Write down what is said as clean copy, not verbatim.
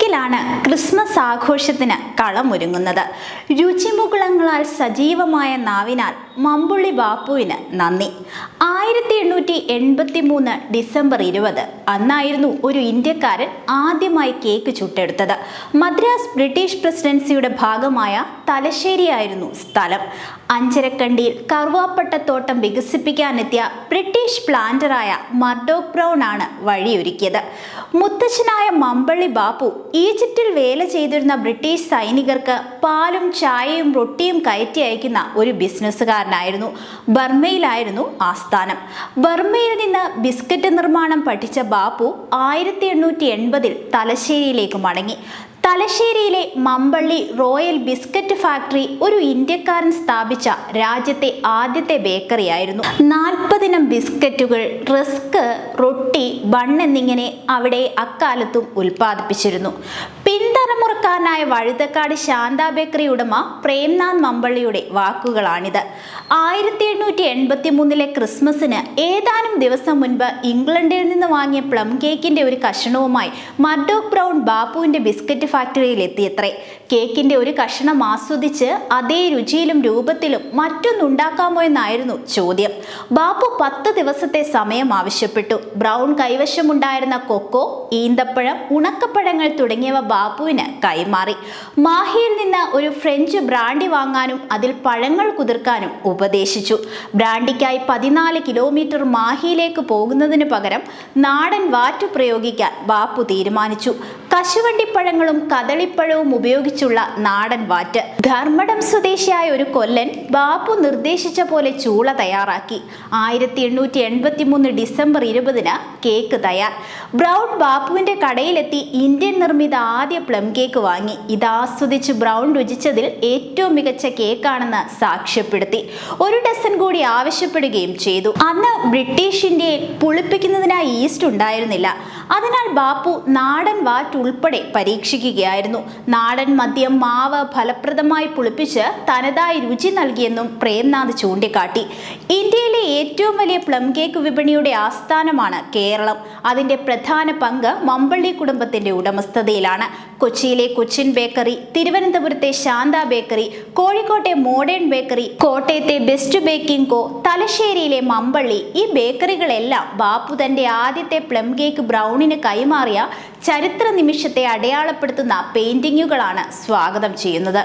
കേക്കിലാണ് Christmas ആഘോഷത്തിന് കളമൊരുങ്ങുന്നത്. രുചിമുകുളങ്ങളാൽ സജീവമായ നാവിനാൽ മമ്പുള്ളി ബാപ്പുവിന് നന്ദി. 1883 ഡിസംബർ 20 അന്നായിരുന്നു ഒരു ഇന്ത്യക്കാരൻ ആദ്യമായി കേക്ക് ചുട്ടെടുത്തത്. മദ്രാസ് ബ്രിട്ടീഷ് പ്രസിഡൻസിയുടെ ഭാഗമായ തലശ്ശേരിയായിരുന്നു സ്ഥലം. അഞ്ചരക്കണ്ടിയിൽ കറുവാപ്പട്ടത്തോട്ടം വികസിപ്പിക്കാനെത്തിയ ബ്രിട്ടീഷ് പ്ലാന്ററായ മർഡോക് ബ്രൗൺ ആണ് വഴിയൊരുക്കിയത്. മുത്തച്ഛനായ മമ്പള്ളി ബാപ്പു ഈജിപ്തിൽ വേല ചെയ്തിരുന്ന ബ്രിട്ടീഷ് സൈനികർക്ക് പാലും ചായയും റൊട്ടിയും കയറ്റി അയക്കുന്ന ഒരു ബിസിനസ്സുകാരനായിരുന്നു. ബർമയിലായിരുന്നു ആസ്ഥാനം. ബർമയിൽ നിന്ന് ബിസ്ക്കറ്റ് നിർമ്മാണം പഠിച്ച ബാപ്പു 1880 തലശ്ശേരിയിലേക്ക് മടങ്ങി. തലശ്ശേരിയിലെ മമ്പള്ളി റോയൽ ബിസ്ക്കറ്റ് ഫാക്ടറി ഒരു ഇന്ത്യക്കാരൻ സ്ഥാപിച്ച രാജ്യത്തെ ആദ്യത്തെ ബേക്കറിയായിരുന്നു. 40 ഇനം ബിസ്ക്കറ്റുകൾ, റസ്ക്, റൊട്ടി, ബൺ എന്നിങ്ങനെ അവിടെ അക്കാലത്തും ഉൽപ്പാദിപ്പിച്ചിരുന്നു. പിൻതലമുറക്കാരനായ വഴുതക്കാട് ശാന്ത ബേക്കറി ഉടമ പ്രേംനാഥ് മമ്പള്ളിയുടെ വാക്കുകളാണിത്. 1883 ക്രിസ്മസിന് ഏതാനും ദിവസം മുൻപ് ഇംഗ്ലണ്ടിൽ നിന്ന് വാങ്ങിയ പ്ലം കേക്കിന്റെ ഒരു കഷണവുമായി മർഡോക് ബ്രൗൺ ബാപ്പുവിന്റെ ബിസ്ക്കറ്റ് ഫാക്ടറിയിൽ എത്തിയത്രേ. കേക്കിന്റെ ഒരു കഷണം ആസ്വദിച്ച് അതേ രുചിയിലും രൂപത്തിലും മറ്റൊന്നുണ്ടാക്കാമോ എന്നായിരുന്നു ചോദ്യം. ബാപ്പു 10 ദിവസത്തെ സമയം ആവശ്യപ്പെട്ടു. ബ്രൗൺ കൈവശമുണ്ടായിരുന്ന കൊക്കോ, ഈന്തപ്പഴം, ഉണക്കപ്പഴങ്ങൾ തുടങ്ങിയവ ബാപ്പുവിന് കൈമാറി. മാഹിയിൽ നിന്ന് ഒരു ഫ്രഞ്ച് ബ്രാൻഡി വാങ്ങാനും അതിൽ പഴങ്ങൾ കുതിർക്കാനും ഉപദേശിച്ചു. ബ്രാൻഡിക്കായി 14 കിലോമീറ്റർ മാഹിയിലേക്ക് പോകുന്നതിന് പകരം നാടൻ വാറ്റ് പ്രയോഗിക്കാൻ ബാപ്പു തീരുമാനിച്ചു. കശുവണ്ടിപ്പഴങ്ങളും കദളിപ്പഴവും ഉപയോഗിച്ചുള്ള നാടൻ വാറ്റ്. ധർമ്മടം സ്വദേശിയായ ഒരു കൊല്ലൻ ബാപ്പു നിർദ്ദേശിച്ച പോലെ ചൂള തയ്യാറാക്കി. 1883 ഡിസംബർ 20 കേക്ക് തയ്യാർ. ബ്രൗൺ ബാപ്പുവിന്റെ കടയിലെത്തി ഇന്ത്യൻ നിർമ്മിത ആദ്യ പ്ലം കേക്ക് വാങ്ങി. ഇത് ആസ്വദിച്ച് ബ്രൗൺ രുചിച്ചതിൽ ഏറ്റവും മികച്ച കേക്കാണെന്ന് സാക്ഷ്യപ്പെടുത്തി. 1 ഡസൻ കൂടി ആവശ്യപ്പെടുകയും ചെയ്തു. അന്ന് ബ്രിട്ടീഷ് ഇന്ത്യയിൽ പുളിപ്പിക്കുന്നതിനായി ഈസ്റ്റ് ഉണ്ടായിരുന്നില്ല. അതിനാൽ ബാപ്പു നാടൻ വാറ്റ് ഉൾപ്പെടെ പരീക്ഷിക്കുകയായിരുന്നു. നാടൻ മദ്യം മാവ് ഫലപ്രദമായി പുളിപ്പിച്ച് തനതായി രുചി നൽകിയെന്നും പ്രേംനാഥ് ചൂണ്ടിക്കാട്ടി. ഇന്ത്യയിലെ ഏറ്റവും വലിയ പ്ലം കേക്ക് വിപണിയുടെ ആസ്ഥാനമാണ് കേരളം. അതിന്റെ പ്രധാന പങ്ക് മമ്പള്ളി കുടുംബത്തിന്റെ ഉടമസ്ഥതയിലാണ്. കൊച്ചിയിലെ കൊച്ചിൻ ബേക്കറി, തിരുവനന്തപുരത്തെ ശാന്ത ബേക്കറി, കോഴിക്കോട്ടെ മോഡേൺ ബേക്കറി, കോട്ടയത്തെ ബെസ്റ്റ് ബേക്കിംഗ് കോ, തലശ്ശേരിയിലെ മമ്പള്ളി, ഈ ബേക്കറികളെല്ലാം ബാപ്പു തന്റെ ആദ്യത്തെ പ്ലം കേക്ക് ബ്രൗണിന് കൈമാറിയ ചരിത്ര നിമിഷത്തെ അടയാളപ്പെടുത്തുന്ന പെയിന്റിങ്ങുകളാണ് സ്വാഗതം ചെയ്യുന്നത്.